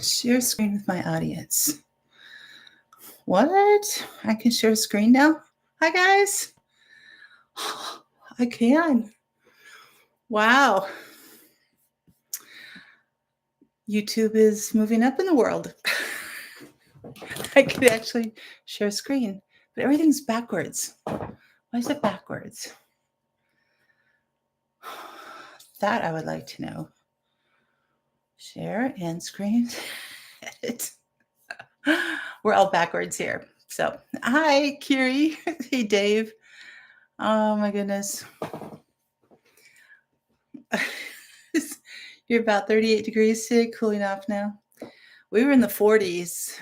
Share screen with my audience. What? I can share screen now? Hi, guys. I can. Wow. YouTube is moving up in the world. I could actually share screen, but everything's backwards. Why is it backwards? That I would like to know. Share and screen. Edit. We're all backwards here. So, hi, Kiri. Hey, Dave. Oh, my goodness. You're about 38 degrees today, cooling off now. We were in the 40s,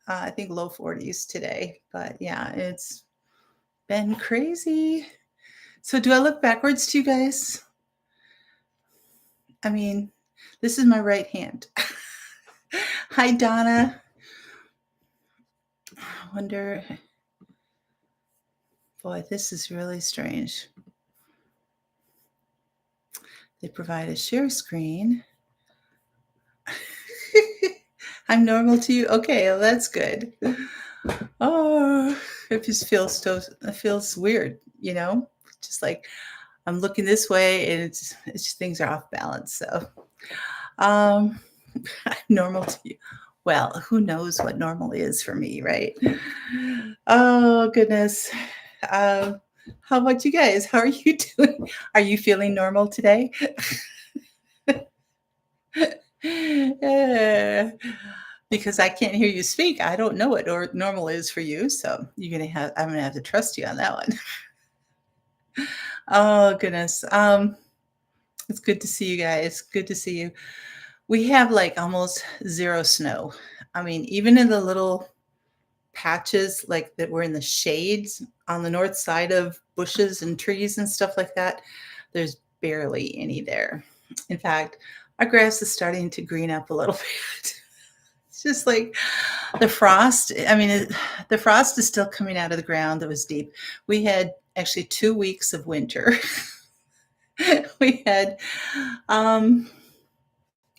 I think low 40s today. But yeah, it's been crazy. So, do I look backwards to you guys? I mean, this is my right hand. Hi, Donna. I wonder. Boy, this is really strange. They provide a share screen. I'm normal to you? Okay, well, that's good. Oh, it just feels weird, just like I'm looking this way and it's just things are off balance. So, I'm normal to you. Well, who knows what normal is for me, right? Oh, goodness. How about you guys? How are you doing? Are you feeling normal today? Because I can't hear you speak. I don't know what normal is for you. So I'm gonna have to trust you on that one. Oh, goodness. It's good to see you guys. Good to see you. We have like almost zero snow. I mean, even in the little patches like that were in the shades on the north side of bushes and trees and stuff like that, there's barely any there. In fact, our grass is starting to green up a little bit. It's just like the frost. I mean, the frost is still coming out of the ground that was deep. We had actually 2 weeks of winter. We had,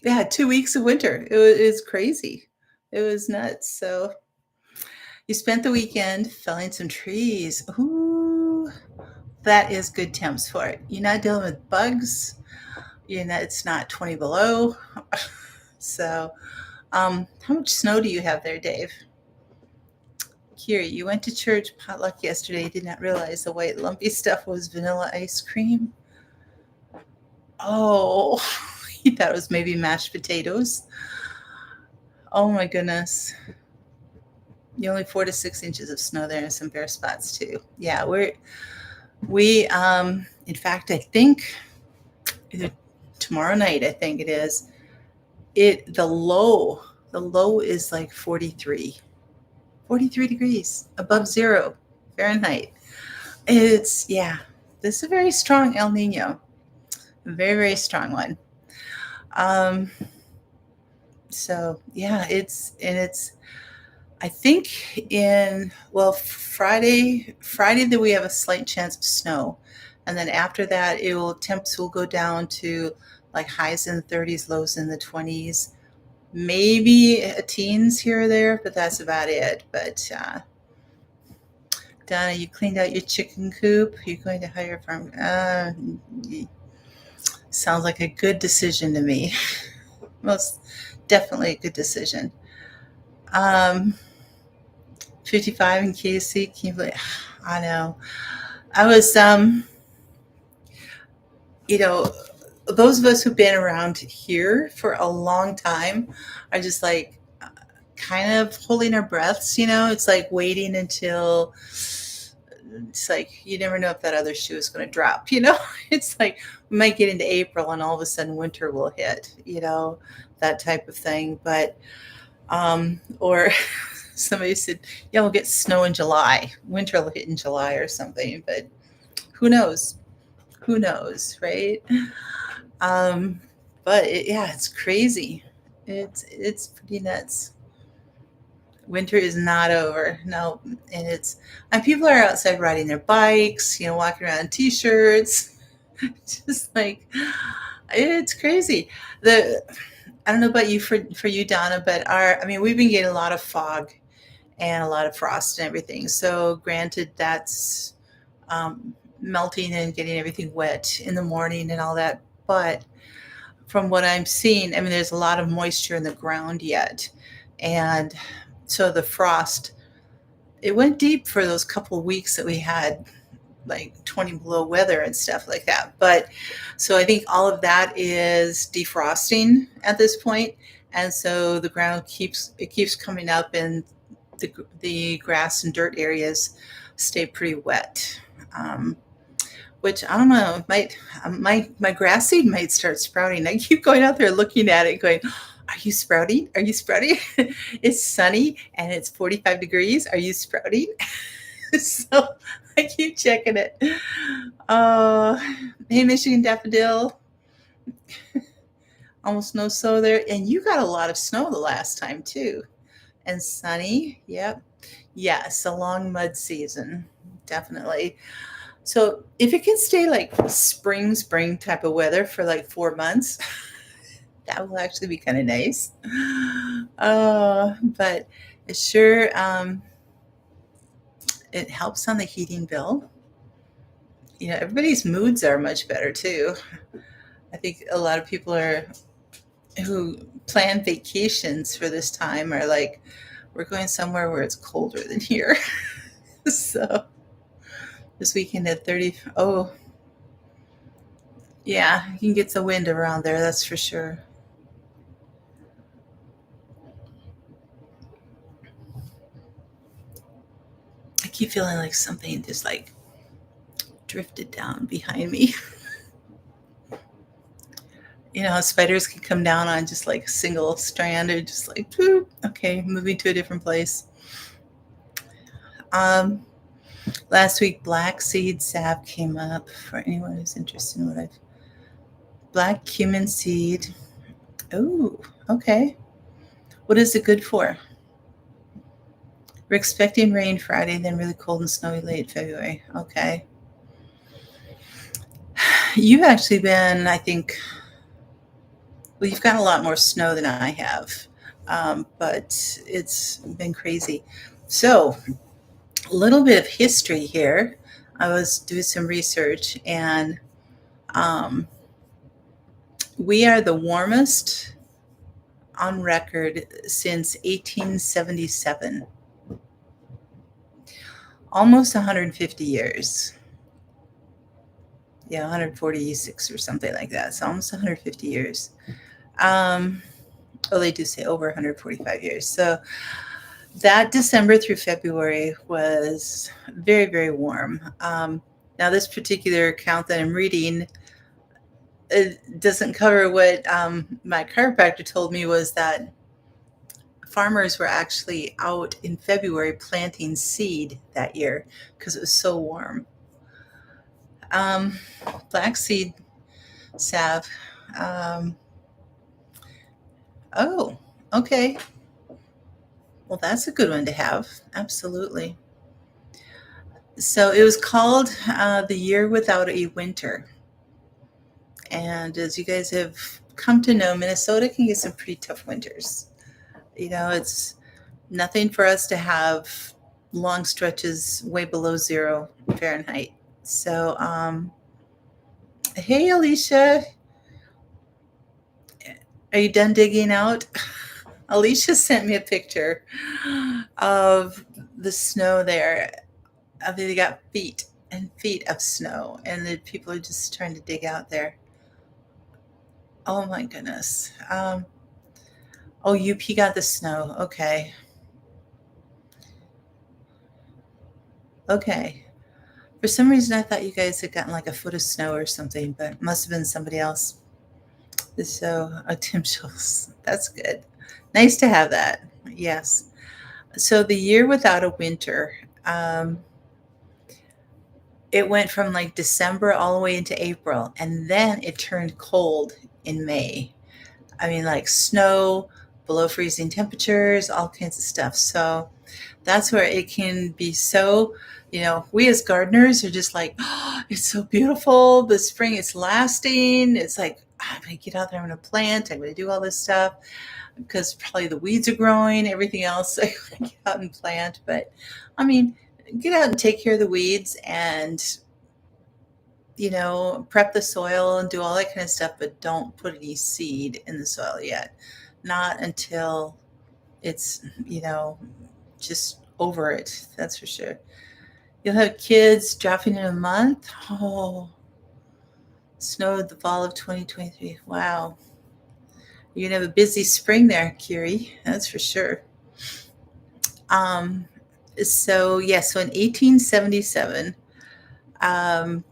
yeah, 2 weeks of winter. It was crazy. It was nuts. So you spent the weekend felling some trees. Ooh, that is good temps for it. You're not dealing with bugs. It's not 20 below. So, how much snow do you have there, Dave? Kiri, you went to church potluck yesterday. Did not realize the white lumpy stuff was vanilla ice cream. Oh, you thought it was maybe mashed potatoes. Oh my goodness. Only 4 to 6 inches of snow there and some bare spots too. Yeah, in fact, I think either tomorrow night, I think it is. The low is like 43 degrees above zero Fahrenheit. Yeah, this is a very strong El Nino, a very, very strong one. So yeah, I think Friday that we have a slight chance of snow. And then after that, temps will go down to like highs in the 30s, lows in the 20s, maybe a teens here or there, but that's about it. But Donna, you cleaned out your chicken coop. You're going to hire a farm. Sounds like a good decision to me. Most definitely a good decision. 55 in KC. Can you believe? I know. I was, those of us who've been around here for a long time are just like kind of holding our breaths. It's like waiting until it's like you never know if that other shoe is going to drop. It's like we might get into April and all of a sudden winter will hit. That type of thing. But or somebody said, yeah, we'll get snow in July. Winter will hit in July or something. But who knows? Who knows, right? But it's crazy. It's pretty nuts. Winter is not over. No, and people are outside riding their bikes, walking around in t-shirts. Just like it's crazy. I don't know about you for you, Donna, but I mean, we've been getting a lot of fog and a lot of frost and everything. So granted, that's melting and getting everything wet in the morning and all that. But from what I'm seeing, I mean, there's a lot of moisture in the ground yet, and so the frost, it went deep for those couple of weeks that we had like 20 below weather and stuff like that. But so I think all of that is defrosting at this point, and so the ground keeps coming up, and the grass and dirt areas stay pretty wet. Which I don't know, might my grass seed might start sprouting. I keep going out there looking at it, going, "Are you sprouting? Are you sprouting? It's sunny and it's 45 degrees. Are you sprouting?" So I keep checking it. Uh, hey, Michigan daffodil, almost no snow there, and you got a lot of snow the last time too, and sunny. Yep, yes, a long mud season, definitely. So if it can stay like spring type of weather for like 4 months, that will actually be kind of nice. But it sure it helps on the heating bill. You know, everybody's moods are much better too. I think a lot of people are who plan vacations for this time are like, we're going somewhere where it's colder than here. So this weekend at 30. Oh, yeah, you can get the wind around there, that's for sure. I keep feeling like something just like drifted down behind me. You know how spiders can come down on just like a single strand or just like, whoop, okay, moving to a different place. Um, Last week, black seed sap came up for anyone who's interested in what I've. Black cumin seed. Oh, okay. What is it good for? We're expecting rain Friday, then really cold and snowy late February. Okay. You've actually been, I think, well, you've got a lot more snow than I have, but it's been crazy. So, a little bit of history here. I was doing some research, and um, we are the warmest on record since 1877, almost 150 years. Yeah, 146 or something like that. So almost 150 years. Um, well, they do say over 145 years. So that December through February was very, very warm. Now, this particular account that I'm reading, it doesn't cover what my chiropractor told me was that farmers were actually out in February planting seed that year because it was so warm. Um, Black seed salve. Um, oh, okay. Well, that's a good one to have. Absolutely. So it was called The Year Without a Winter. And as you guys have come to know, Minnesota can get some pretty tough winters. You know, it's nothing for us to have long stretches way below 0 Fahrenheit. So, hey, Alicia, are you done digging out? Alicia sent me a picture of the snow there. I mean, they got feet and feet of snow, and the people are just trying to dig out there. Oh my goodness. Oh, UP got the snow. Okay. Okay. For some reason, I thought you guys had gotten like a foot of snow or something, but it must have been somebody else. So, Tim Schultz. That's good. Nice to have that. Yes. So, the year without a winter, um, it went from like December all the way into April, and then it turned cold in May. I mean, like snow, below freezing temperatures, all kinds of stuff. So that's where it can be so, you know, we as gardeners are just like, oh, it's so beautiful. The spring is lasting. It's like, I'm gonna get out there, I'm gonna plant, I'm gonna do all this stuff because probably the weeds are growing, everything else. I get out and plant. But I mean, get out and take care of the weeds and, prep the soil and do all that kind of stuff, but don't put any seed in the soil yet. Not until it's, just over it. That's for sure. You'll have kids dropping in a month. Oh, snowed the fall of 2023. Wow. You're going to have a busy spring there, Kiri. That's for sure. Um, so in 1877, um,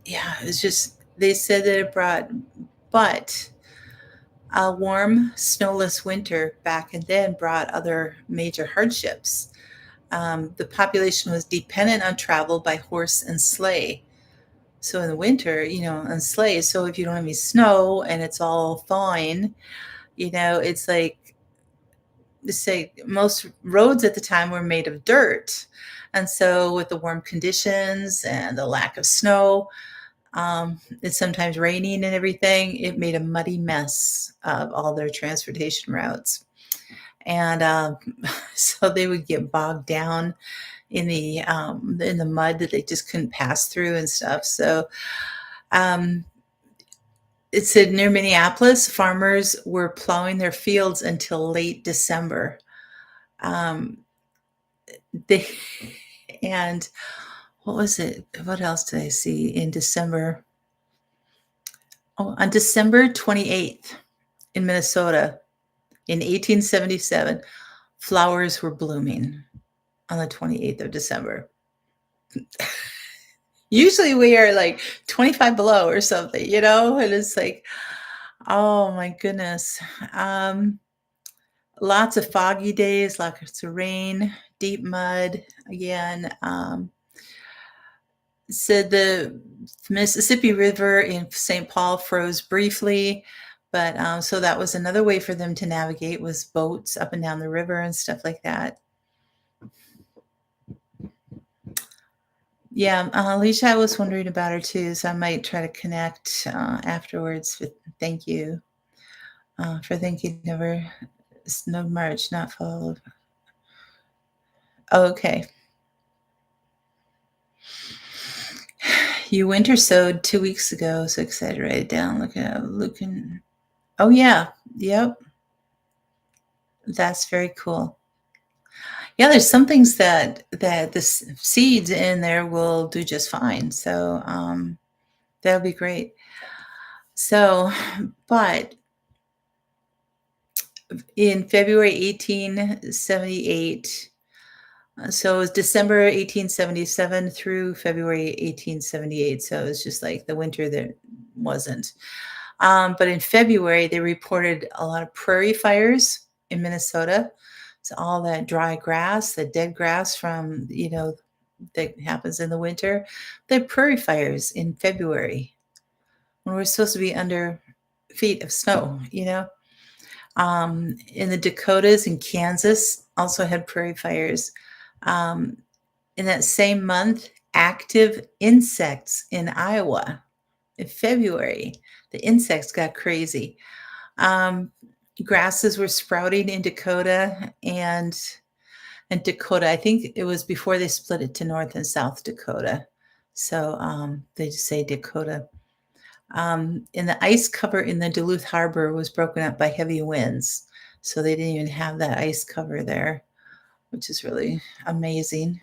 yeah, it was just, they said that it brought, but a warm, snowless winter back and then brought other major hardships. The population was dependent on travel by horse and sleigh. So in the winter, on sleighs, so if you don't have any snow and it's all thawing, it's like, say most roads at the time were made of dirt. And so with the warm conditions and the lack of snow, it's sometimes raining and everything, it made a muddy mess of all their transportation routes. And so they would get bogged down in the mud that they just couldn't pass through and stuff. So um, it said near Minneapolis, farmers were plowing their fields until late December. Um, they and what was it? What else did I see in December? Oh, on December 28th in Minnesota in 1877, flowers were blooming on the 28th of December. Usually we are like 25 below or something, and it's like, oh my goodness. Lots of foggy days, lots of rain, deep mud again. Said the Mississippi River in St. Paul froze briefly, but so that was another way for them to navigate, was boats up and down the river and stuff like that. Yeah, Alicia, I was wondering about her too, so I might try to connect afterwards. But thank you for thinking of her. Snow March, not fall. Oh, okay. You winter sowed 2 weeks ago, so excited to write it down. Looking. Oh yeah, yep. That's very cool. Yeah, there's some things that the seeds in there will do just fine. So that'll be great. So, but in February 1878, so it was December 1877 through February 1878. So it was just like the winter that wasn't. But in February, they reported a lot of prairie fires in Minnesota. So all that dry grass, the dead grass from, that happens in the winter. The prairie fires in February when we're supposed to be under feet of snow, In the Dakotas and Kansas also had prairie fires. In that same month, active insects in Iowa in February. The insects got crazy. Um, Grasses were sprouting in Dakota and Dakota. I think it was before they split it to North and South Dakota. So they just say Dakota. And the ice cover in the Duluth Harbor was broken up by heavy winds. So they didn't even have that ice cover there, which is really amazing.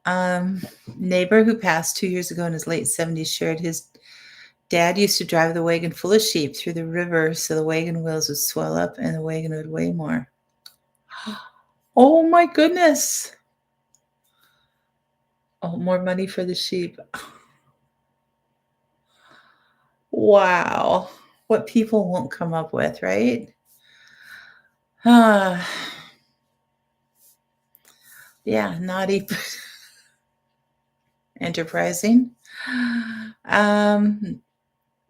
Neighbor who passed 2 years ago in his late 70s shared his dad used to drive the wagon full of sheep through the river so the wagon wheels would swell up and the wagon would weigh more. Oh my goodness. Oh, more money for the sheep. Wow. What people won't come up with, right? Ah, yeah, naughty, enterprising.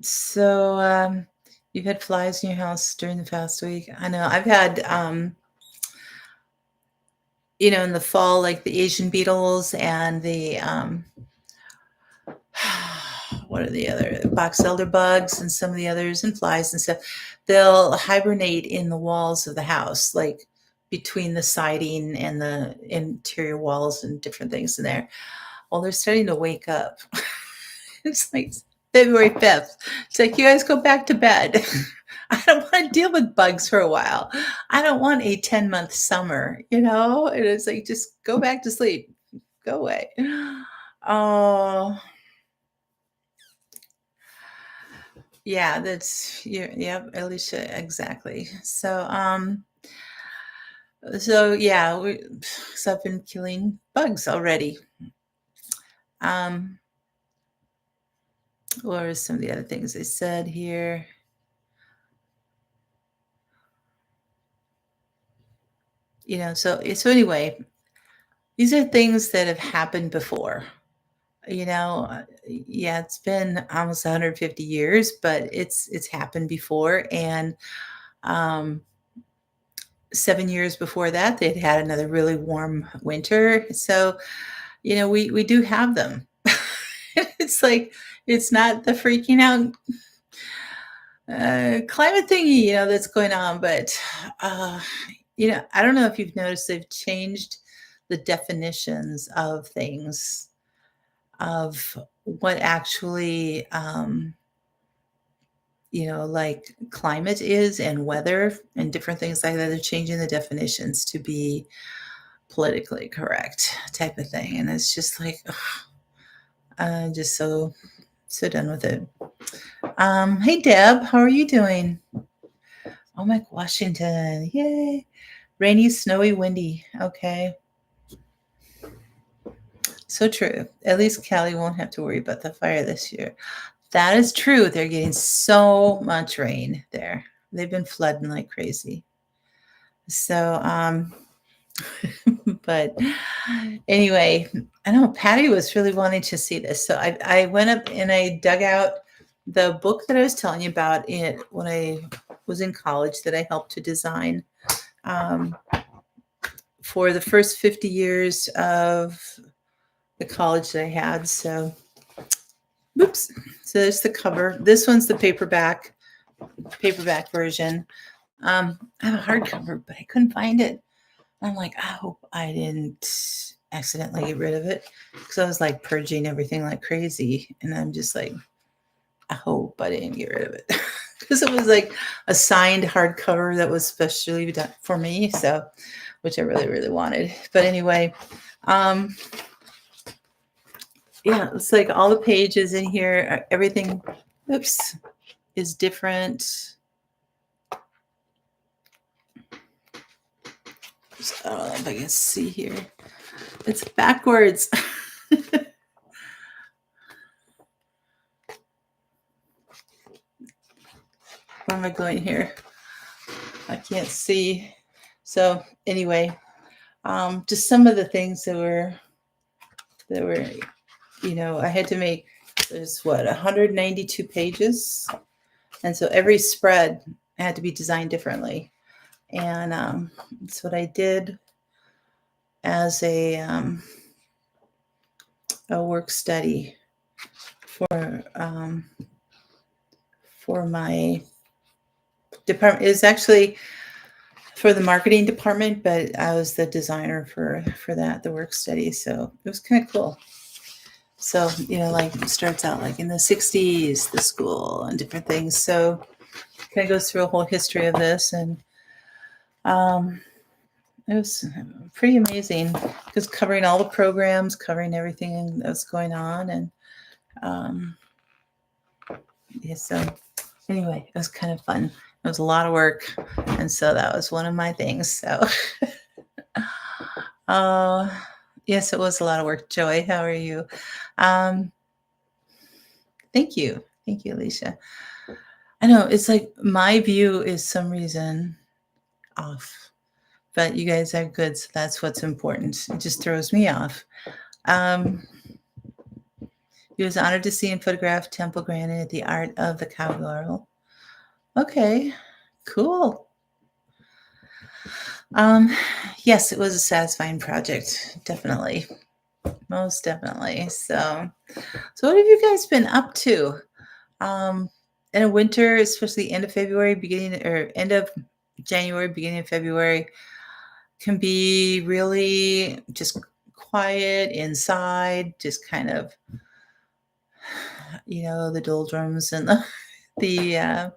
So you've had flies in your house during the past week. I know I've had, in the fall, like the Asian beetles and the, what are the other box elder bugs and some of the others and flies and stuff. They'll hibernate in the walls of the house, like between the siding and the interior walls and different things in there. Well, they're starting to wake up. It's like February 5th. It's like, you guys go back to bed. I don't want to deal with bugs for a while. I don't want a 10-month summer, you know? And it's like, just go back to sleep. Go away. Oh, yeah, that's yep, Alicia, exactly. So yeah, so I've been killing bugs already. Um, what are some of the other things I said here? So anyway, these are things that have happened before. Yeah, it's been almost 150 years, but it's happened before. And um, 7 years before that, they'd had another really warm winter. So we do have them. It's like, it's not the freaking out climate thingy, that's going on, but uh, I don't know if you've noticed they've changed the definitions of things, of what actually, like climate is and weather and different things like that. They're changing the definitions to be politically correct type of thing. And it's just like, ugh, I'm just so done with it. Hey Deb, how are you doing? Oh, Mike Washington. Yay. Rainy, snowy, windy. Okay. So true. At least Cali won't have to worry about the fire this year. That is true. They're getting so much rain there. They've been flooding like crazy. So, but anyway, I know Patty was really wanting to see this. So I went up and I dug out the book that I was telling you about it when I was in college that I helped to design for the first 50 years of the college that I had. So, oops. So there's the cover. This one's the paperback version. I have a hardcover, but I couldn't find it. I'm like, I hope I didn't accidentally get rid of it, because I was like purging everything like crazy. And I'm just like, I hope I didn't get rid of it, because it was like a signed hardcover that was specially done for me. So, which I really, really wanted. But anyway, yeah, it's like all the pages in here, everything, oops, is different. So I don't know if I can see here. It's backwards. Where am I going here? I can't see. So anyway, just some of the things that were, I had to make, there's 192 pages. And so every spread had to be designed differently. And that's what I did as a work study for my department. It was actually for the marketing department, but I was the designer for that, the work study. So it was kind of cool. So, like it starts out like in the 60s, the school and different things. So kind of goes through a whole history of this. And it was pretty amazing, because covering all the programs, covering everything that's going on. And yeah, so anyway, it was kind of fun. It was a lot of work. And so that was one of my things. So, yes, it was a lot of work. Joy, how are you? Thank you. Thank you, Alicia. I know it's like my view is some reason off, but you guys are good. So that's what's important. It just throws me off. He was honored to see and photograph Temple granted the art of the cowgirl. Okay, cool. Yes, it was a satisfying project, definitely. most definitely. So what have you guys been up to? Um, in the winter, especially end of February, beginning or end of January, beginning of February, can be really just quiet inside, just kind of, the doldrums and the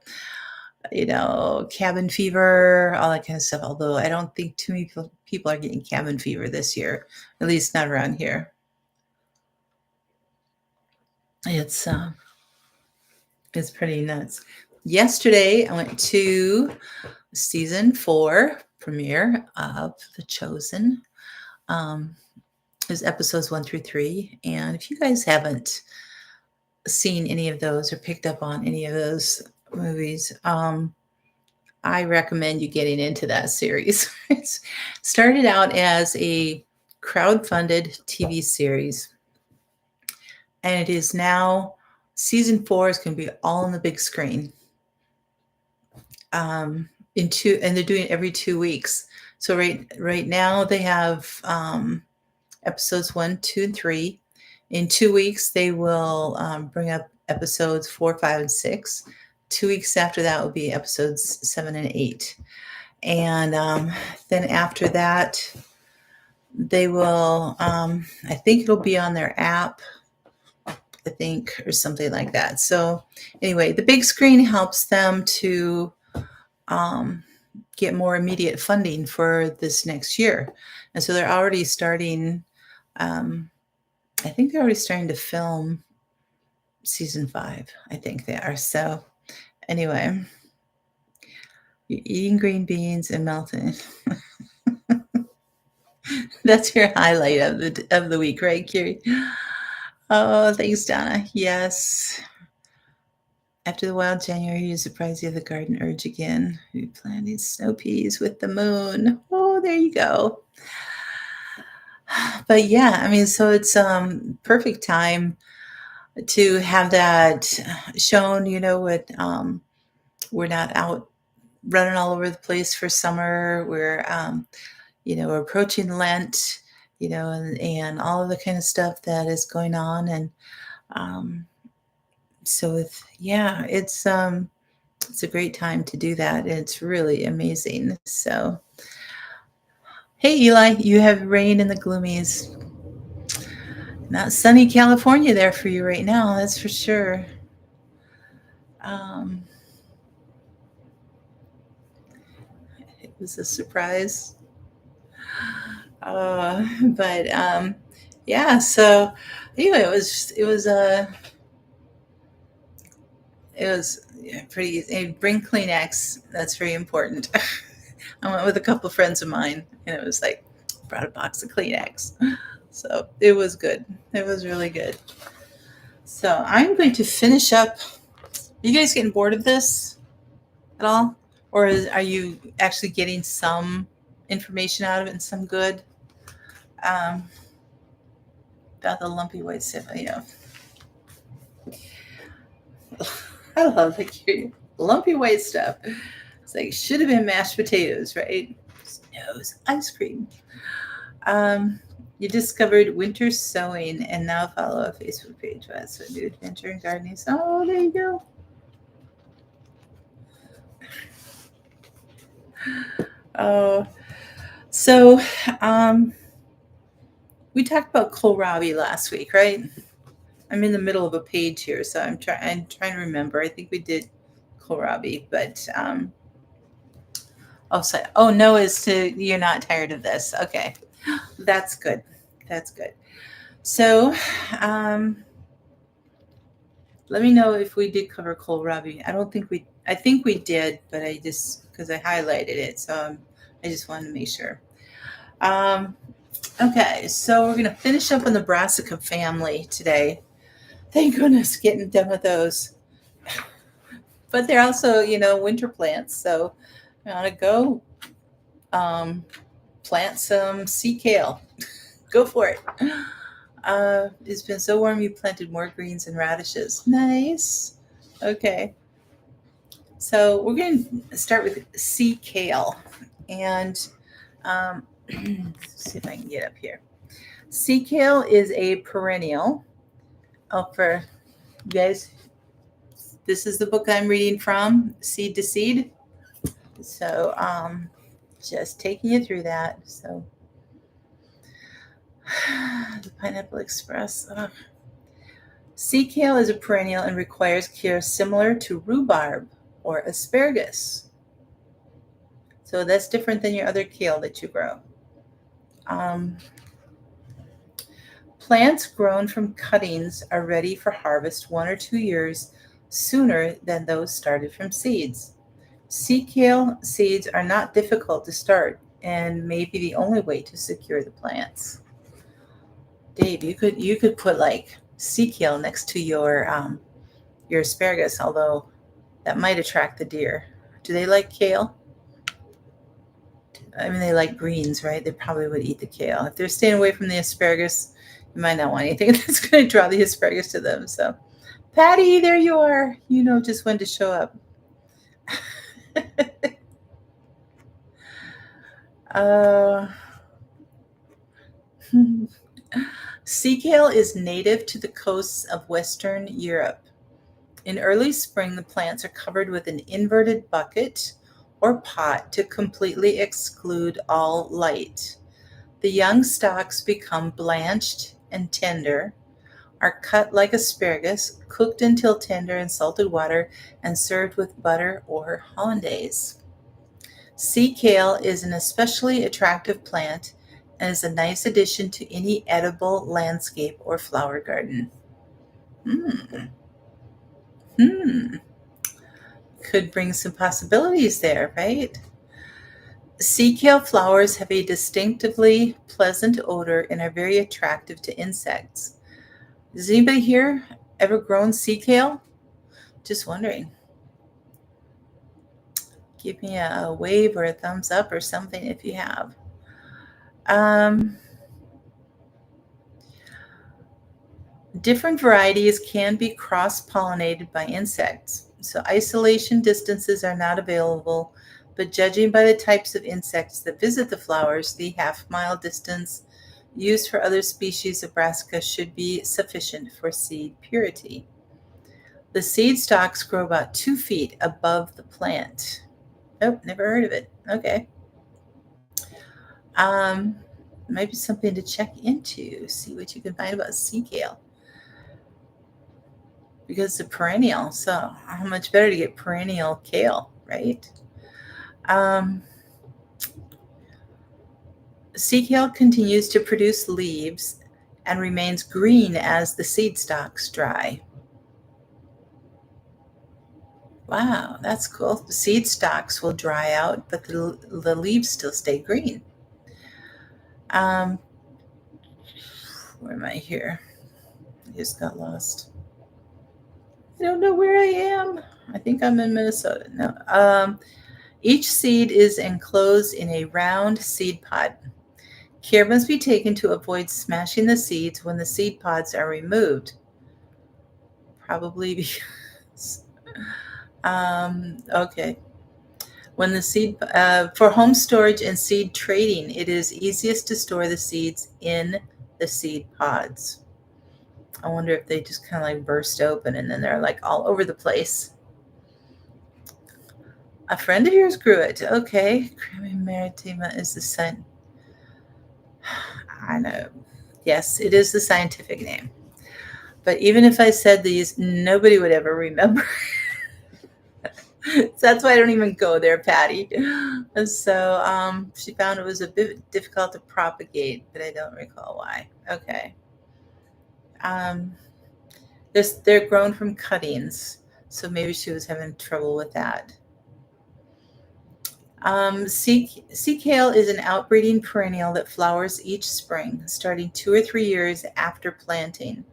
cabin fever, all that kind of stuff. Although I don't think too many people are getting cabin fever this year, at least not around here. It's uh, it's pretty nuts. Yesterday, I went to season 4 premiere of The Chosen. Um, it was episodes 1 through 3, and if you guys haven't seen any of those or picked up on any of those movies, I recommend you getting into that series. It started out as a crowd-funded TV series, and it is now season 4 is going to be all on the big screen. And they're doing it every 2 weeks. So right now they have episodes 1, 2, and 3. In 2 weeks, they will bring up episodes 4, 5, and 6. 2 weeks after that will be episodes 7 and 8. And then after that, they will, I think it'll be on their app, I think, or something like that. So anyway, the big screen helps them to get more immediate funding for this next year. And so they're already starting, I think they're already starting to film season 5. I think they are. So anyway, you're eating green beans and melting. That's your highlight of the week, right, Kiri? Oh, thanks, Donna. Yes. After the wild January, you surprise you have the garden urge again. We planted snow peas with the moon. Oh, there you go. But yeah, I mean, so it's perfect time to have that shown. We're not out running all over the place for summer. We're approaching Lent, and all of the kind of stuff that is going on. And so it's a great time to do that. It's really amazing. So, hey, Eli, you have rain in the gloomies. Not sunny California there for you right now, that's for sure. Um, it was a surprise. But yeah, so anyway, it was pretty easy. And bring Kleenex. That's very important. I went with a couple of friends of mine, and it was like brought a box of Kleenex. So it was good. It was really good. So I'm going to finish up. Are you guys getting bored of this at all? Or are you actually getting some information out of it and some good? About the lumpy white stuff. I love the lumpy white stuff. It's like, should have been mashed potatoes, right? Snow's ice cream. You discovered winter sewing and now follow a Facebook page. That's a new adventure in gardening. Oh, there you go. Oh, so we talked about kohlrabi last week, right? I'm in the middle of a page here, so I'm trying to remember. I think we did kohlrabi, but no is to you're not tired of this. Okay, that's good. That's good. So, let me know if we did cover kohlrabi. I think we did, but I just because I highlighted it, so I just wanted to make sure. Okay, so we're going to finish up on the brassica family today. Thank goodness, getting done with those. But they're also, winter plants. So I want to go plant some sea kale. Go for it. It's been so warm you planted more greens and radishes. Nice. Okay. So we're going to start with sea kale. And let's see if I can get up here. Sea kale is a perennial. Oh, for you guys, this is the book I'm reading from, Seed to Seed. So, just taking you through that. So, the Pineapple Express. Sea kale is a perennial and requires care similar to rhubarb or asparagus. So that's different than your other kale that you grow. Um, Plants grown from cuttings are ready for harvest 1 or 2 years sooner than those started from seeds. Sea kale seeds are not difficult to start and may be the only way to secure the plants. Dave, you could put like sea kale next to your asparagus, although that might attract the deer. Do they like kale? I mean, they like greens, right? They probably would eat the kale. If they're staying away from the asparagus, you might not want anything that's going to draw the asparagus to them. So, Patty, there you are. You know just when to show up. uh, Sea kale is native to the coasts of Western Europe. In early spring, the plants are covered with an inverted bucket or pot to completely exclude all light. The young stalks become blanched and tender, are cut like asparagus, cooked until tender in salted water, and served with butter or hollandaise. Sea kale is an especially attractive plant and is a nice addition to any edible landscape or flower garden. Hmm. Hmm. Could bring some possibilities there, right? Sea kale flowers have a distinctively pleasant odor and are very attractive to insects. Does anybody here ever grown sea kale? Just wondering. Give me a wave or a thumbs up or something if you have. Um, Different varieties can be cross-pollinated by insects, so isolation distances are not available, but judging by the types of insects that visit the flowers, the half-mile distance used for other species of brassica should be sufficient for seed purity. The seed stalks grow about 2 feet above the plant. Nope, never heard of it. Okay. Um, Maybe something to check into, see what you can find about sea kale. Because it's a perennial. So how much better to get perennial kale, right? Um, Sea kale continues to produce leaves and remains green as the seed stalks dry. Wow, that's cool. The seed stalks will dry out, but the leaves still stay green. Um, where am I here? I just got lost. I don't know where I am. I think I'm in Minnesota. No. Each seed is enclosed in a round seed pod. Care must be taken to avoid smashing the seeds when the seed pods are removed. Probably because. Okay. When the seed, for home storage and seed trading, it is easiest to store the seeds in the seed pods. I wonder if they just kind of like burst open and then they're like all over the place. A friend of yours grew it. Okay. Crema maritima is the scent. I know. Yes, it is the scientific name. But even if I said these, nobody would ever remember. So that's why I don't even go there, Patty. So she found it was a bit difficult to propagate, but I don't recall why. Okay. Um, they're grown from cuttings, so maybe she was having trouble with that. Sea kale is an outbreeding perennial that flowers each spring, starting 2 or 3 years after planting.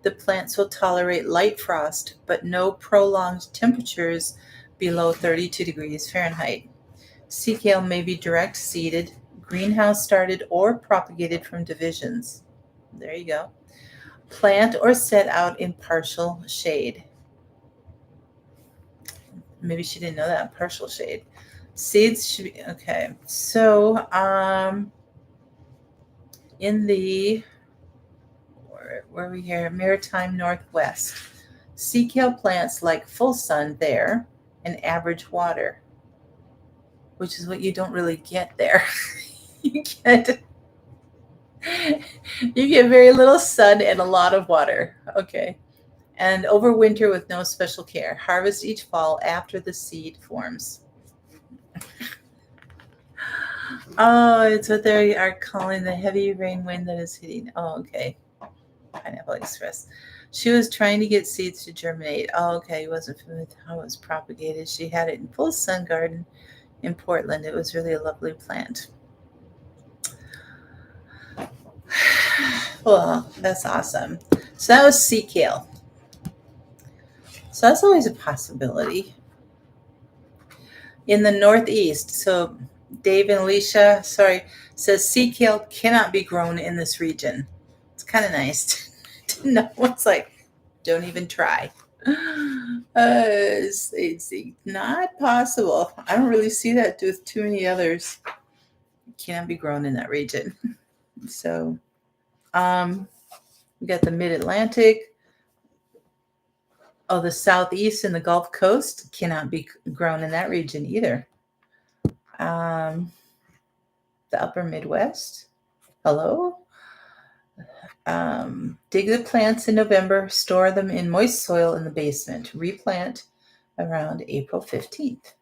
The plants will tolerate light frost, but no prolonged temperatures below 32 degrees Fahrenheit. Sea kale may be direct seeded, greenhouse started, or propagated from divisions. There you go. Plant or set out in partial shade. Maybe she didn't know that. Partial shade. Seeds should be okay. So, in the where are we here? Maritime Northwest. Sea kale plants like full sun there and average water, which is what you don't really get there. you get you get very little sun and a lot of water. Okay. And overwinter with no special care. Harvest each fall after the seed forms. Oh, it's what they are calling the heavy rain wind that is hitting. Oh, okay. Pineapple Express. She was trying to get seeds to germinate. Oh, okay. Wasn't familiar with how it was propagated. She had it in full sun garden in Portland. It was really a lovely plant. Well, that's awesome. So that was sea kale. So that's always a possibility. In the Northeast, so Dave and Alicia, sorry, says sea kale cannot be grown in this region. It's kind of nice to know. It's like, don't even try. It's not possible. I don't really see that with too many others. It cannot be grown in that region. So, we got the Mid-Atlantic. Oh, the Southeast and the Gulf Coast cannot be grown in that region either. The Upper Midwest. Hello. Dig the plants in November. Store them in moist soil in the basement. Replant around April 15th.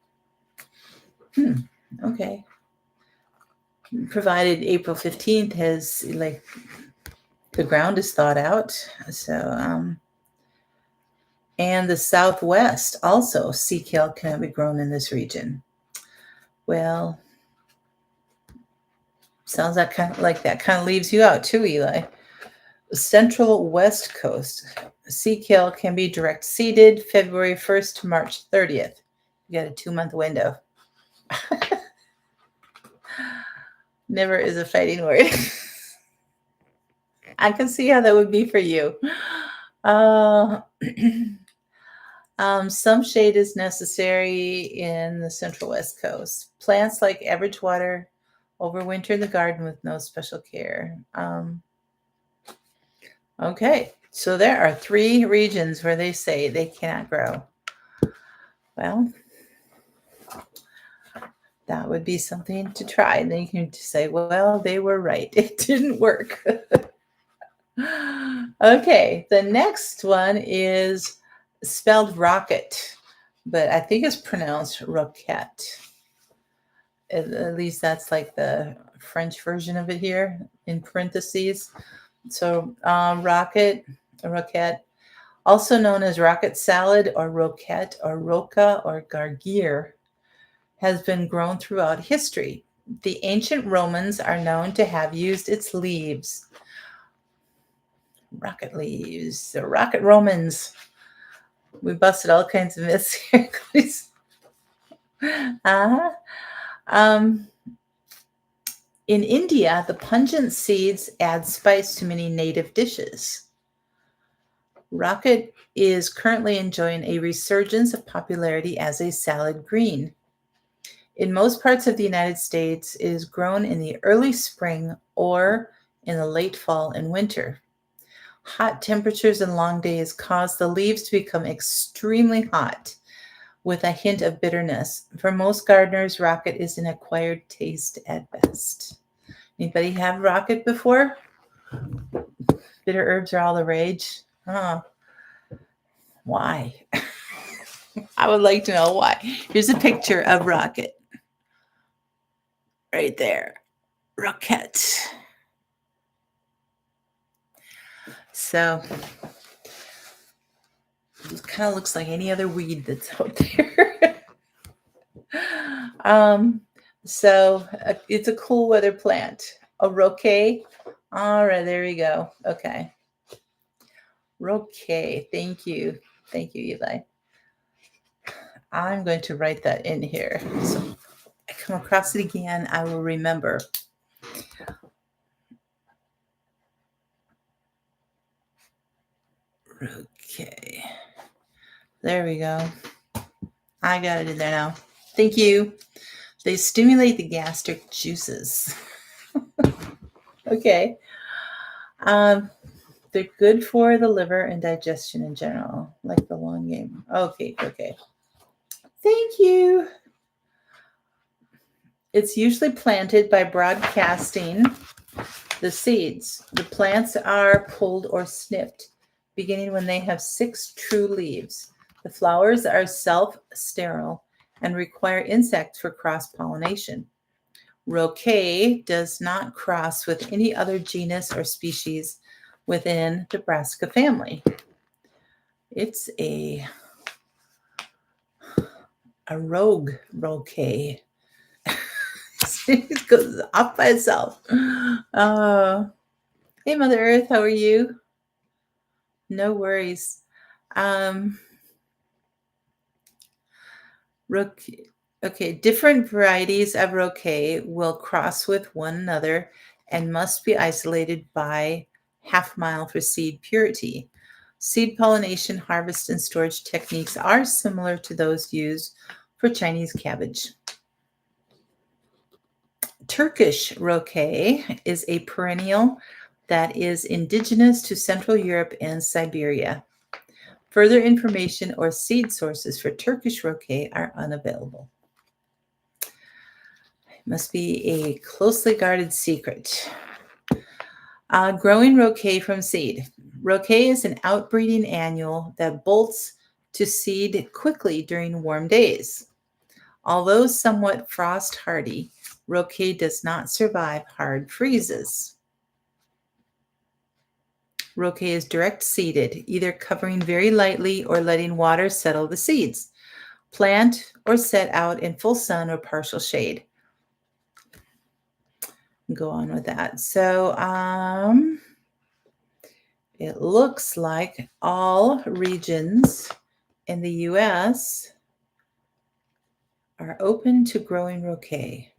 Okay. Provided April 15th has, like, the ground is thawed out. So, and the Southwest also, sea kale cannot be grown in this region. Well, sounds like that kind of leaves you out too, Eli. Central West Coast, sea kale can be direct seeded February 1st to March 30th. You got a 2-month window. Never is a fighting word. I can see how that would be for you. Some shade is necessary in the Central West Coast. Plants like average water overwinter in the garden with no special care. Okay, so there are 3 regions where they say they cannot grow. Well, that would be something to try. And then you can just say, well, they were right. It didn't work. Okay, the next one is spelled rocket, but I think it's pronounced roquette. At least that's like the French version of it here in parentheses. So roquette, also known as rocket salad or roquette or roca or gargir, has been grown throughout history. The ancient Romans are known to have used its leaves. Rocket leaves, the rocket Romans. We busted all kinds of myths here. Uh-huh. In India, the pungent seeds add spice to many native dishes. Rocket is currently enjoying a resurgence of popularity as a salad green. In most parts of the United States, it is grown in the early spring or in the late fall and winter. Hot temperatures and long days cause the leaves to become extremely hot with a hint of bitterness. For most gardeners, rocket is an acquired taste at best. Anybody have rocket before? Bitter herbs are all the rage. Huh. Why? I would like to know why. Here's a picture of rocket. Right there. Roquette. So it kind of looks like any other weed that's out there. So it's a cool weather plant. A roquette. All right, there we go. Okay. Roquette. Thank you. Thank you, Eli. I'm going to write that in here. So if I come across it again, I will remember. Okay. There we go. I got it in there now. Thank you. They stimulate the gastric juices. Okay. They're good for the liver and digestion in general, like the long game. Okay, okay. Thank you. It's usually planted by broadcasting the seeds. The plants are pulled or snipped, beginning when they have 6 true leaves. The flowers are self-sterile and require insects for cross-pollination. Roquet does not cross with any other genus or species within the brassica family. It's a rogue roquet. It goes off by itself. Hey, Mother Earth, how are you? No worries. Okay, different varieties of roquet will cross with one another and must be isolated by half-mile for seed purity. Seed pollination, harvest, and storage techniques are similar to those used for Chinese cabbage. Turkish roquet is a perennial that is indigenous to Central Europe and Siberia. Further information or seed sources for Turkish roquet are unavailable. It must be a closely guarded secret. Growing roquet from seed. Roquet is an outbreeding annual that bolts to seed quickly during warm days. Although somewhat frost hardy, roquet does not survive hard freezes. Roquet is direct seeded, either covering very lightly or letting water settle the seeds. Plant or set out in full sun or partial shade. Go on with that. So it looks like all regions in the U.S. are open to growing roquet.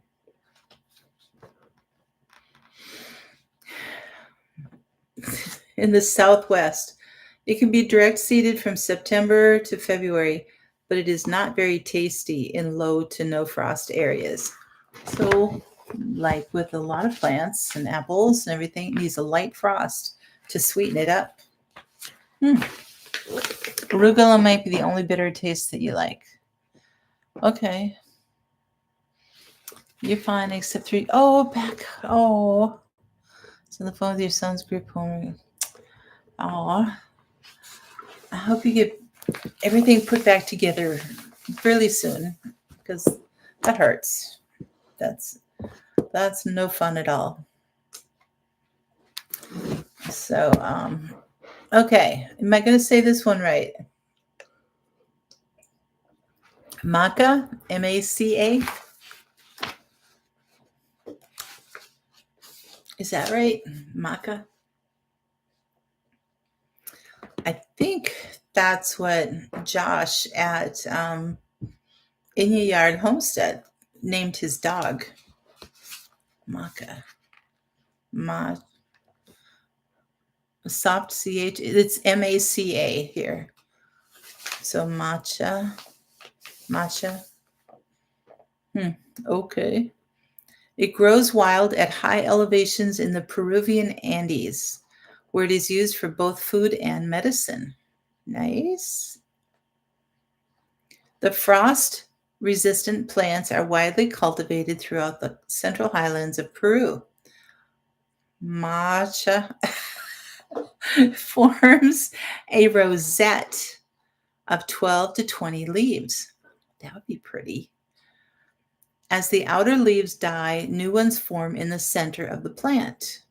In the Southwest, it can be direct seeded from September to February, but it is not very tasty in low to no frost areas. So, like with a lot of plants and apples and everything, it needs a light frost to sweeten it up. Arugula might be the only bitter taste that you like. Okay. You're fine, except for... Oh, back. Oh. It's on the phone with your son's group home. Oh. I hope you get everything put back together really soon, because that hurts. That's no fun at all. So, okay. Am I going to say this one right? Maca, M-A-C-A. Is that right? Maca? I think that's what Josh at In Your Yard Homestead named his dog. Maca. Soft CH. It's M-A-C-A here. So matcha. Okay. It grows wild at high elevations in the Peruvian Andes, where it is used for both food and medicine. Nice. The frost-resistant plants are widely cultivated throughout the central highlands of Peru. Matcha forms a rosette of 12 to 20 leaves. That would be pretty. As the outer leaves die, new ones form in the center of the plant.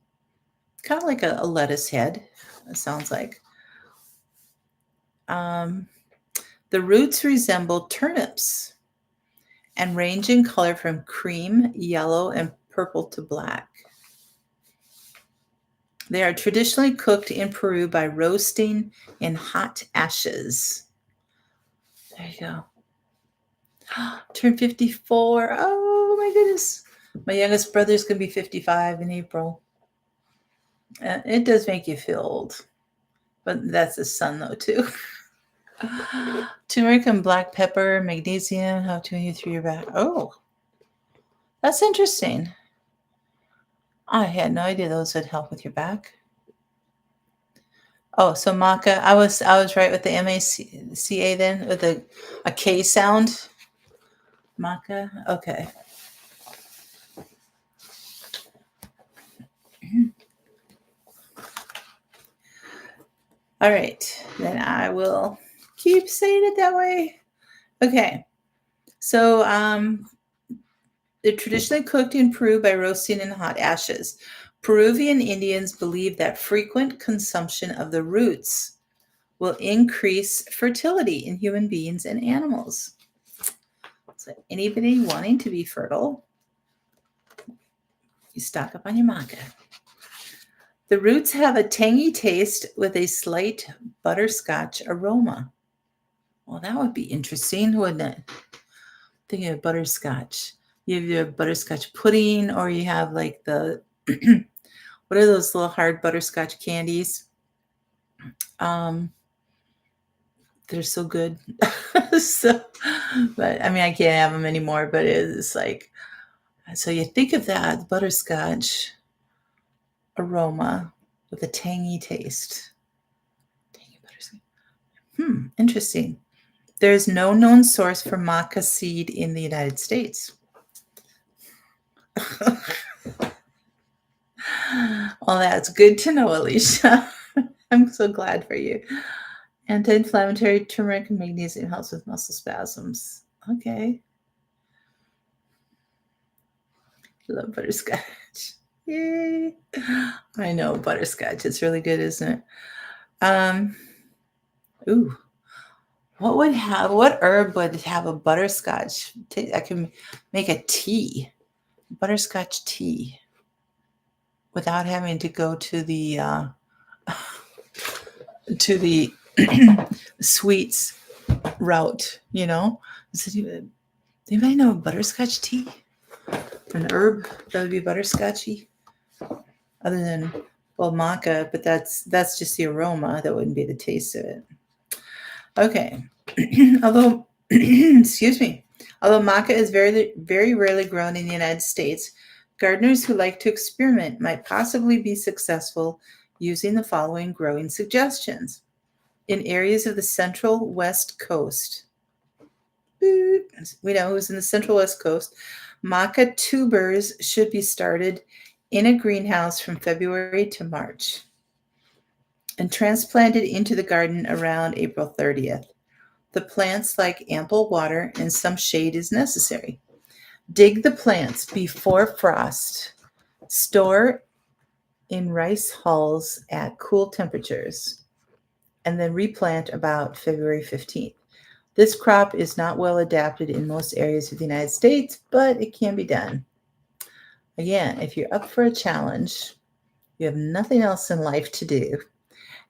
Kind of like a lettuce head, it sounds like. The roots resemble turnips and range in color from cream, yellow, and purple to black. They are traditionally cooked in Peru by roasting in hot ashes. There you go. Turned 54. Oh my goodness. My youngest brother's going to be 55 in April. It does make you feel old. But that's his son, though, too. Turmeric and black pepper, magnesium, how to you through your back. Oh, that's interesting. I had no idea those would help with your back. Oh, so maca. I was right with the MACA then with a K sound. Maca. Okay. All right. Then I will keep saying it that way. Okay. So they're traditionally cooked in Peru by roasting in hot ashes. Peruvian Indians believe that frequent consumption of the roots will increase fertility in human beings and animals. So anybody wanting to be fertile, you stock up on your maca. The roots have a tangy taste with a slight butterscotch aroma. Well, that would be interesting, wouldn't it? Thinking of butterscotch. You have your butterscotch pudding, or you have like the what are those little hard butterscotch candies? Um, they're so good. So, but I mean, I can't have them anymore. But it's like, so you think of that butterscotch aroma with a tangy taste. Tangy butterscotch. Interesting. There is no known source for maca seed in the United States. Well, that's good to know, Alicia. I'm so glad for you. Anti-inflammatory, turmeric, and magnesium helps with muscle spasms. Okay. Love butterscotch. Yay. I know butterscotch. It's really good, isn't it? Um, ooh. What herb would have a butterscotch? I can make a tea. Butterscotch tea without having to go to the sweets route, you know? Do anybody know butterscotch tea? An herb that would be butterscotchy? Other than, well, maca, but that's just the aroma. That wouldn't be the taste of it. Okay. Although, excuse me, although maca is very, very rarely grown in the United States, gardeners who like to experiment might possibly be successful using the following growing suggestions. In areas of the central west coast, we know who's in the central west coast, maca tubers should be started in a greenhouse from February to March and transplanted into the garden around April 30th. The plants like ample water and some shade is necessary. Dig the plants before frost. Store in rice hulls at cool temperatures, and then replant about February 15th. This crop is not well adapted in most areas of the United States, but it can be done. Again, if you're up for a challenge, you have nothing else in life to do,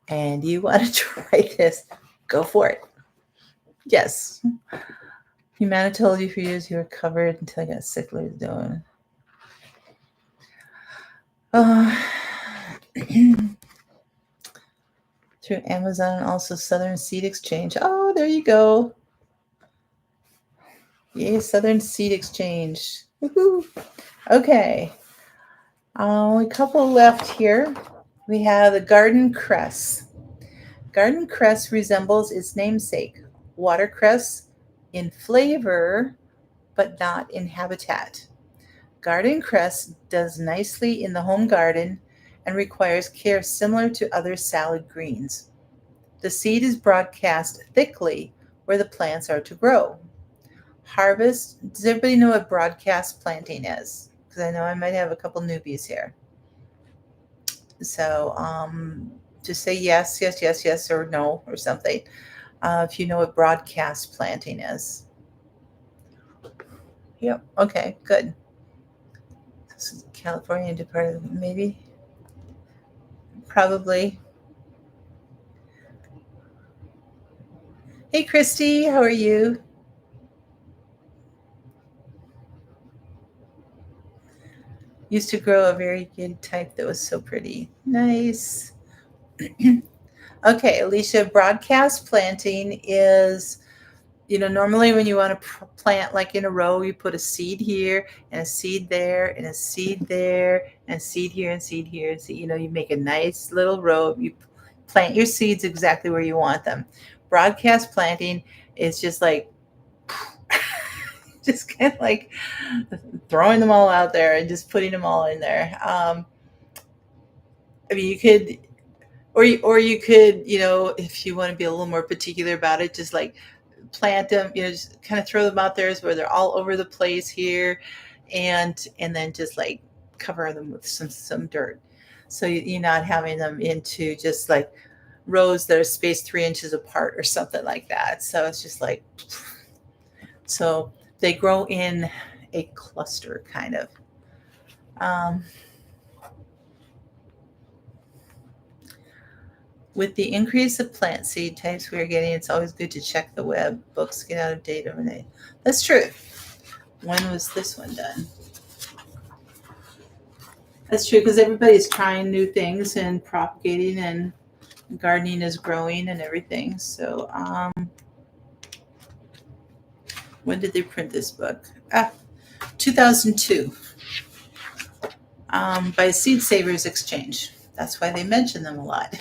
and you want to try this, go for it. Yes. Humana told you for years you were covered until I got sick of doing. Through Amazon and also Southern Seed Exchange. Oh, there you go. Yay, Southern Seed Exchange. Woohoo. Okay. A couple left here. We have the garden cress. Garden cress resembles its namesake, watercress, in flavor, but not in habitat. Garden cress does nicely in the home garden and requires care similar to other salad greens. The seed is broadcast thickly where the plants are to grow. Harvest, does everybody know what broadcast planting is? Because I know I might have a couple newbies here. So just say yes, yes, yes, yes, or no, or something. If you know what broadcast planting is. Yep. Okay, good. This is California Department, maybe. Probably. Hey, Christy, how are you? Used to grow a very good type that was so pretty. Nice. Okay, Alicia, broadcast planting is, normally when you want to plant like in a row, you put a seed here and a seed there and a seed there and a seed here and seed here. And seed, you make a nice little row. You plant your seeds exactly where you want them. Broadcast planting is just like, just kind of like throwing them all out there and just putting them all in there. I mean, you could, or you could, if you want to be a little more particular about it, just like plant them, just kind of throw them out there where they're all over the place here, and then just like cover them with some dirt, so you're not having them into just like rows that are spaced 3 inches apart or something like that. So it's just like, so they grow in a cluster kind of. Um, With the increase of plant seed types we are getting, it's always good to check the web. Books get out of date overnight. That's true. When was this one done? That's true, because everybody's trying new things and propagating, and gardening is growing and everything. So, when did they print this book? 2002, by Seed Savers Exchange. That's why they mention them a lot.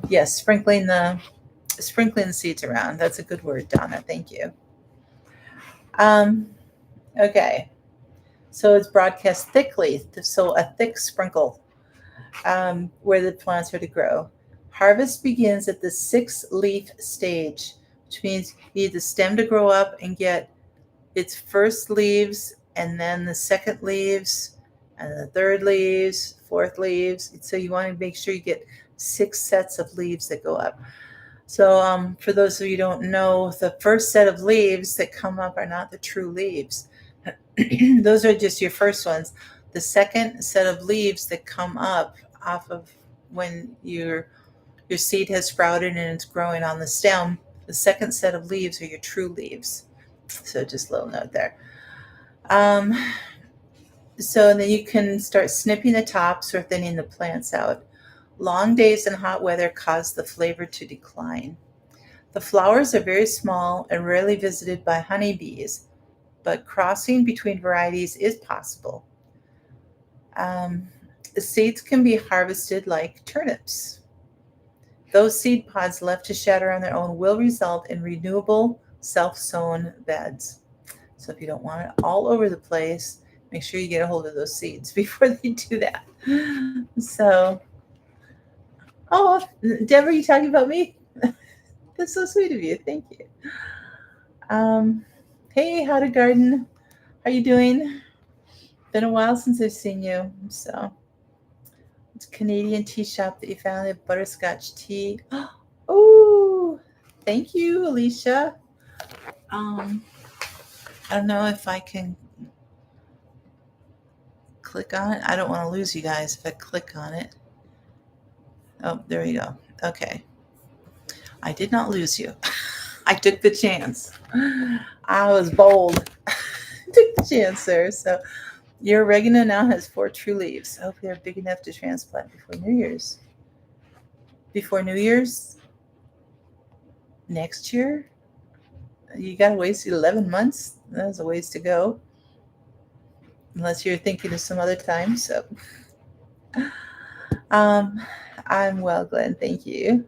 Yes, sprinkling the seeds around. That's a good word, Donna. Thank you. Okay, so it's broadcast thickly, so a thick sprinkle, where the plants are to grow. Harvest begins at the 6-leaf stage, which means you need the stem to grow up and get its first leaves, and then the second leaves, and the third leaves, fourth leaves. So you want to make sure you get 6 sets of leaves that go up. So for those of you who don't know, the first set of leaves that come up are not the true leaves. Those are just your first ones. The second set of leaves that come up off of when your seed has sprouted and it's growing on the stem, the second set of leaves are your true leaves. So just a little note there. So then you can start snipping the tops or thinning the plants out. Long days and hot weather cause the flavor to decline. The flowers are very small and rarely visited by honeybees, but crossing between varieties is possible. The seeds can be harvested like turnips. Those seed pods left to shatter on their own will result in renewable, self-sown beds. So if you don't want it all over the place, make sure you get a hold of those seeds before they do that. So, oh, Deborah, you talking about me? That's so sweet of you. Thank you. Hey, how to garden? How you doing? Been a while since I've seen you. So, it's a Canadian tea shop that you found at butterscotch tea. Oh, thank you, Alicia. I don't know if I can click on it. I don't want to lose you guys if I click on it. Oh, there you go. Okay. I did not lose you. I took the chance. I was bold. Took the chance there. So your oregano now has 4 true leaves. Hopefully they're big enough to transplant before New Year's. Before New Year's next year? You got to wait 11 months. That's a ways to go. Unless you're thinking of some other time. So I'm well, Glenn. Thank you.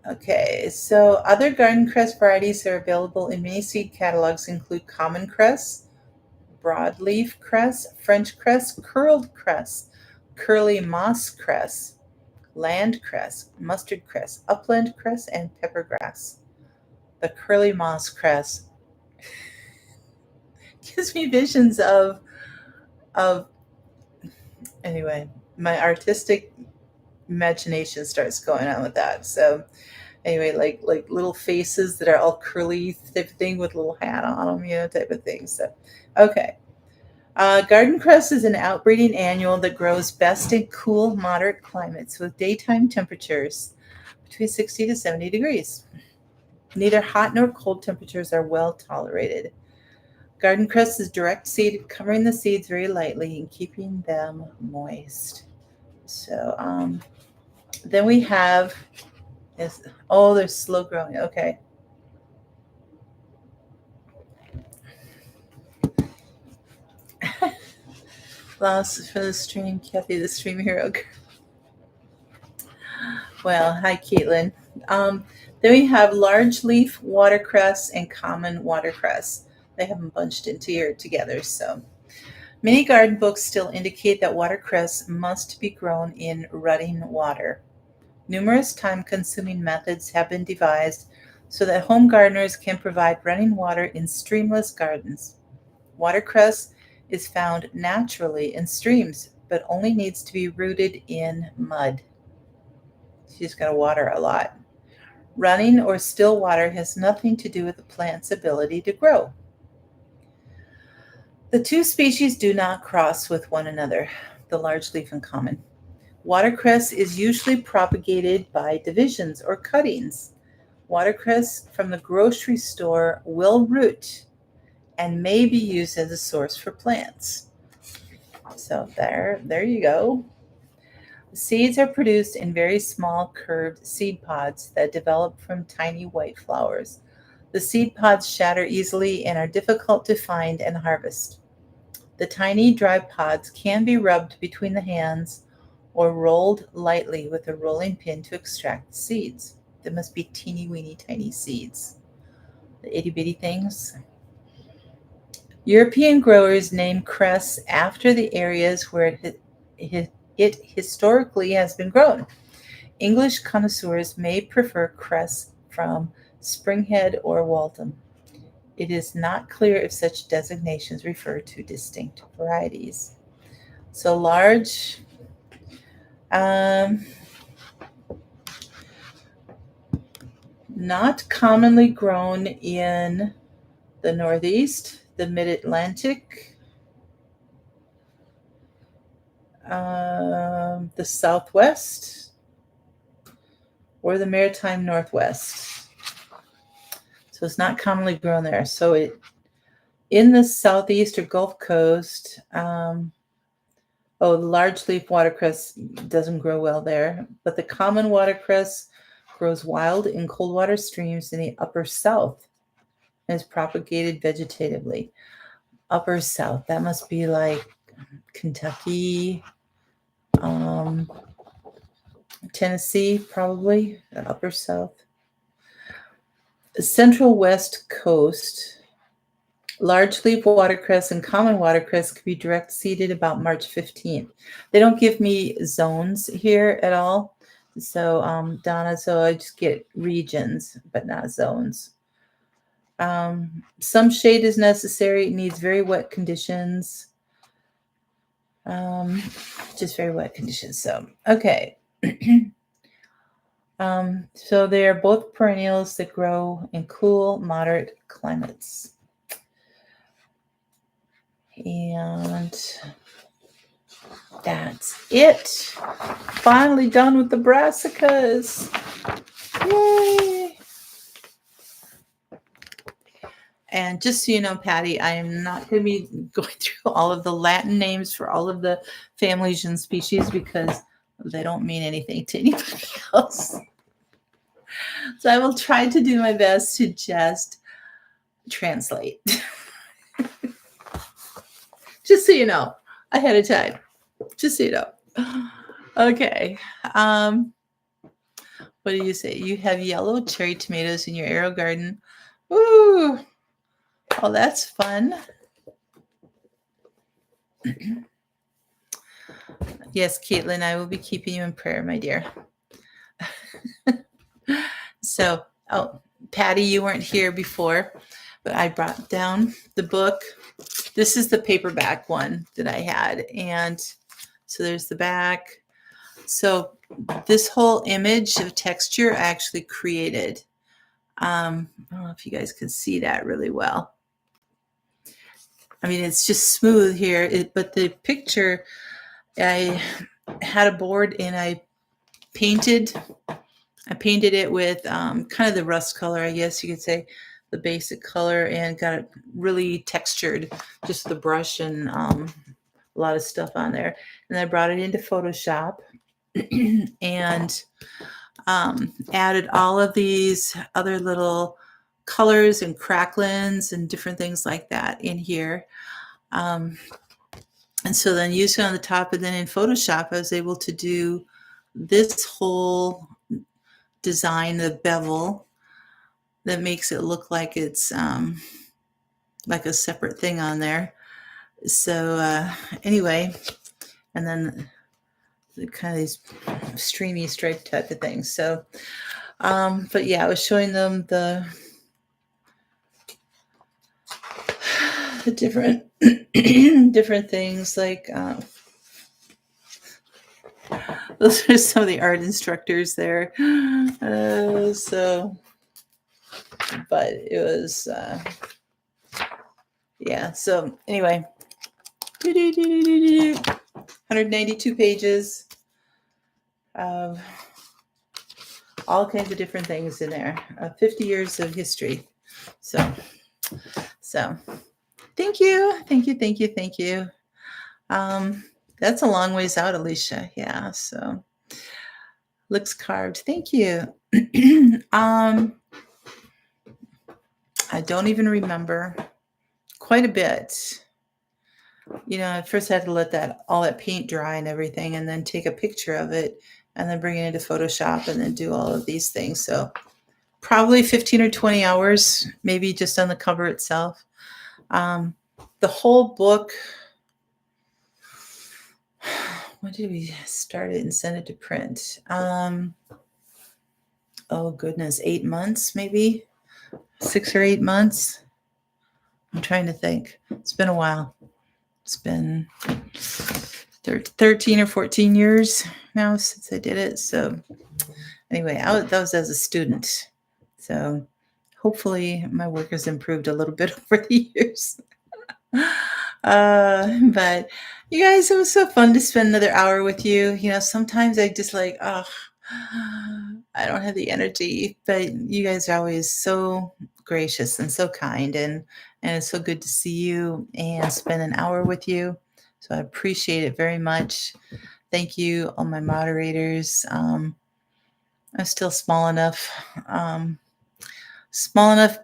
Okay, so other garden cress varieties that are available in many seed catalogs include common cress, broadleaf cress, French cress, curled cress, curly moss cress, land cress, mustard cress, upland cress, and peppergrass. The curly moss cress gives me visions of anyway, my artistic imagination starts going on with that. So anyway, like little faces that are all curly type of thing with a little hat on them, type of thing. So, okay. Garden cress is an outbreeding annual that grows best in cool, moderate climates with daytime temperatures between 60 to 70 degrees. Neither hot nor cold temperatures are well tolerated. Garden cress is direct seeded, covering the seeds very lightly and keeping them moist. So then we have they're slow growing. Okay. Lost for the stream, Kathy, the stream hero. Well, hi, Caitlin. Um, then we have large leaf watercress and common watercress. They have them bunched into here together. So many garden books still indicate that watercress must be grown in running water. Numerous time-consuming methods have been devised so that home gardeners can provide running water in streamless gardens. Watercress is found naturally in streams, but only needs to be rooted in mud. You just got to water a lot. Running or still water has nothing to do with the plant's ability to grow. The two species do not cross with one another, the large leaf and common. Watercress is usually propagated by divisions or cuttings. Watercress from the grocery store will root and may be used as a source for plants. So there you go. The seeds are produced in very small curved seed pods that develop from tiny white flowers. The seed pods shatter easily and are difficult to find and harvest. The tiny dry pods can be rubbed between the hands or rolled lightly with a rolling pin to extract the seeds. They must be teeny weeny tiny seeds. The itty bitty things. European growers name cress after the areas where it historically has been grown. English connoisseurs may prefer cress from Springhead or Waltham. It is not clear if such designations refer to distinct varieties. So large, not commonly grown in the Northeast, the Mid-Atlantic, the Southwest, or the Maritime Northwest. So it's not commonly grown there. So in the Southeast or Gulf Coast, the large leaf watercress doesn't grow well there, but the common watercress grows wild in cold water streams in the upper South and is propagated vegetatively. Upper South, that must be like Kentucky, Tennessee, probably, the upper South. The Central West Coast, large leaf watercress and common watercress can be direct seeded about March 15th. They don't give me zones here at all. So, Donna, so I just get regions, but not zones. Some shade is necessary. It needs very wet conditions. Just very wet conditions. So, okay. So they are both perennials that grow in cool, moderate climates. And that's it. Finally done with the brassicas. Yay! And just so you know, Patty, I am not going to be going through all of the Latin names for all of the families and species because they don't mean anything to anybody else. So I will try to do my best to just translate. Just so you know, ahead of time. Just so you know. Okay. What do you say? You have yellow cherry tomatoes in your arrow garden. Ooh. Oh, that's fun. Yes, Caitlin, I will be keeping you in prayer, my dear. So, Patty, you weren't here before, but I brought down the book. This is the paperback one that I had. And so there's the back. So this whole image of texture I actually created. I don't know if you guys can see that really well. I mean, it's just smooth here, but the picture, I had a board and I painted it with kind of the rust color, I guess you could say, the basic color, and got it really textured, just the brush and a lot of stuff on there. And I brought it into Photoshop and added all of these other little colors and cracklins and different things like that in here. And so then using on the top, and then in Photoshop, I was able to do this whole design, the bevel, that makes it look like it's like a separate thing on there. So anyway, and then the kind of these streamy stripe type of things. So, but yeah, I was showing them the different different things. Like those are some of the art instructors there. So, but it was yeah. So anyway, 192 pages of all kinds of different things in there. 50 years of history. So thank you, thank you, thank you, thank you. That's a long ways out, Alicia. Yeah. So looks carved. Thank you. I don't even remember quite a bit. You know, at first I had to let all that paint dry and everything, and then take a picture of it, and then bring it into Photoshop, and then do all of these things. So probably 15 or 20 hours, maybe just on the cover itself. The whole book, when did we start it and send it to print? Oh goodness, 8 months, maybe 6 or 8 months. I'm trying to think. It's been a while. It's been 13 or 14 years now since I did it. So anyway, that was as a student. So hopefully my work has improved a little bit over the years. But you guys, it was so fun to spend another hour with you. You know, sometimes I just like, oh, I don't have the energy, but you guys are always so gracious and so kind, and it's so good to see you and spend an hour with you. So I appreciate it very much. Thank you, all my moderators. I'm still small enough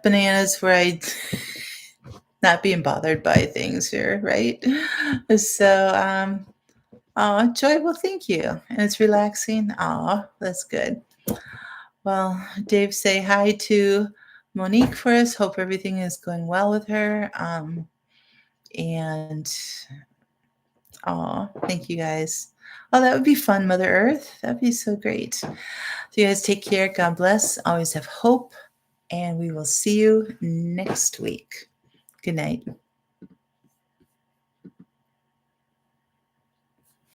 bananas where I not being bothered by things here, right? So, Joy, well, thank you. And it's relaxing. Oh, that's good. Well, Dave, say hi to Monique for us. Hope everything is going well with her. And thank you guys. Oh, that would be fun, Mother Earth. That'd be so great. So you guys take care. God bless. Always have hope. And we will see you next week. Good night.